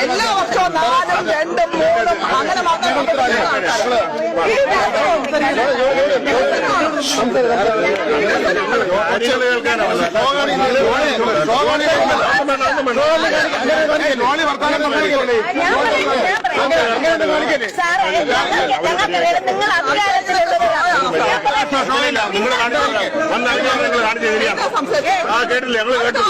എല്ലാ വർഷവും 4ഉം 2ഉം 3ഉം അങ്ങനെ മാത്രം കേട്ടില്ല ഞങ്ങൾ കേട്ടു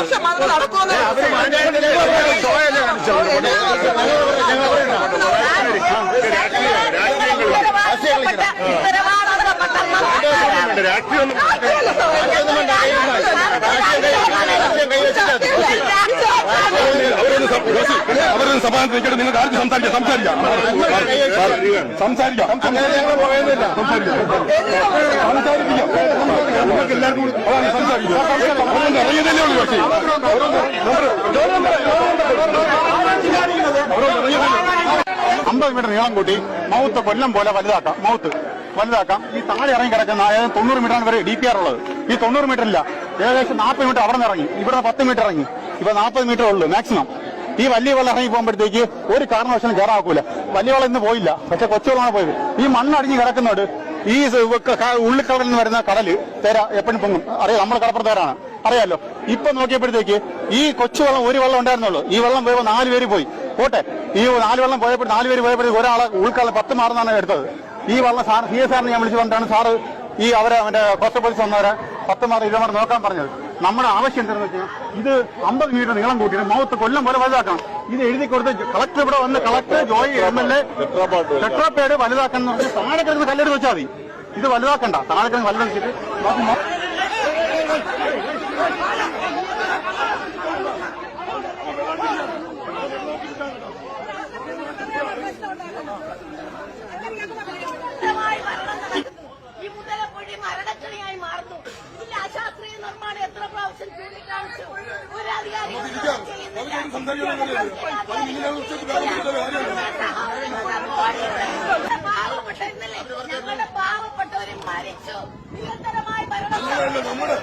അവരൊന്ന് സമാധാനം വെച്ചിട്ട് നിങ്ങൾക്ക് ആർക്ക് സംസാരിക്കാം ഞങ്ങൾ പോയെന്നില്ല നിങ്ങൾക്ക് എല്ലാവർക്കും ഇറങ്ങിയതല്ലേ ഉള്ളൂ പക്ഷേ 50 മീറ്റർ നീളം കൂട്ടി മൗത്ത് കൊല്ലം പോലെ വലുതാക്കാം. ഈ താഴെ ഇറങ്ങി കിടക്കുന്ന 90 മീറ്ററാണ് വരെ DPR ഉള്ളത്. ഈ 90 മീറ്റർ ഇല്ല, ഏകദേശം 40 മീറ്റർ അവിടെ നിന്ന് ഇറങ്ങി, ഇവിടെ 10 മീറ്റർ ഇറങ്ങി, ഇപ്പൊ 40 മീറ്റർ ഉള്ളൂ മാക്സിമം. ഈ വലിയ വെള്ളം ഇറങ്ങി പോകുമ്പോഴത്തേക്ക് ഒരു കാരണവശാലും കയറാക്കൂല. വലിയ വെള്ളം ഇന്ന് പോയില്ല, പക്ഷെ കൊച്ചുവെള്ളമാണ് പോയത്. ഈ മണ്ണടിഞ്ഞ് കിടക്കുന്നോട് ഈ ഉള്ളിക്കടലിൽ നിന്ന് വരുന്ന കടല് തേര എപ്പോഴും പൊങ്ങും. അറിയാം, നമ്മൾ കടപ്പുറത്തേരാണ്, അറിയാലോ. ഇപ്പൊ നോക്കിയപ്പോഴത്തേക്ക് ഈ കൊച്ചുവെള്ളം ഒരു വെള്ളം ഉണ്ടായിരുന്നുള്ളൂ. ഈ വെള്ളം പോയപ്പോൾ 4 പേര് പോയി. പോട്ടെ, ഈ 4 വെള്ളം പോയപ്പോൾ 4 പേര് പോയപ്പോഴത്തേക്ക് ഒരാളെ ഉൾക്കടൽ 10 മാറുന്നാണ് എടുത്തത്. ഈ വെള്ളം CS സാറിന് ഞാൻ വിളിച്ചു പറഞ്ഞിട്ടാണ് സാറ് ഈ അവരെ മറ്റേ കോസ്റ്റൽ പോലീസ് വന്നവരെ 10 മാർ 20 മാർ നോക്കാൻ പറഞ്ഞത്. നമ്മുടെ ആവശ്യം എന്താണെന്ന് വെച്ചാൽ ഇത് 50 മീറ്റർ നീളം കൂട്ടിയിട്ട് മൗത്ത് കൊല്ലം പോലെ വലുതാക്കണം. ഇത് എഴുതി കൊടുത്ത് കളക്ടർ ഇവിടെ വന്ന് കളക്ടർ ജോയി MLA ടെട്രാപേഡ് വലുതാക്കണം എന്ന് പറഞ്ഞാൽ താഴെ കിടന്ന് കല്ലെടുത്ത് വെച്ചാൽ മതി. ഇത് വലുതാക്കണ്ട, താഴെ കിടന്ന് കല്ലെടുത്ത് വെച്ചിട്ട് മരണക്കണിയായി മാറുന്നു. ഇതിന്റെ അശാസ്ത്രീയ നിർമ്മാണം എത്ര പ്രാവശ്യം ചൂണ്ടിക്കാണിച്ചു. ഒരു അധികാരി പാവപ്പെട്ട ഇന്നലെ ഞങ്ങളുടെ പാവപ്പെട്ടവരും മരിച്ചു. നിരന്തരമായി മരണം മന്ത്രി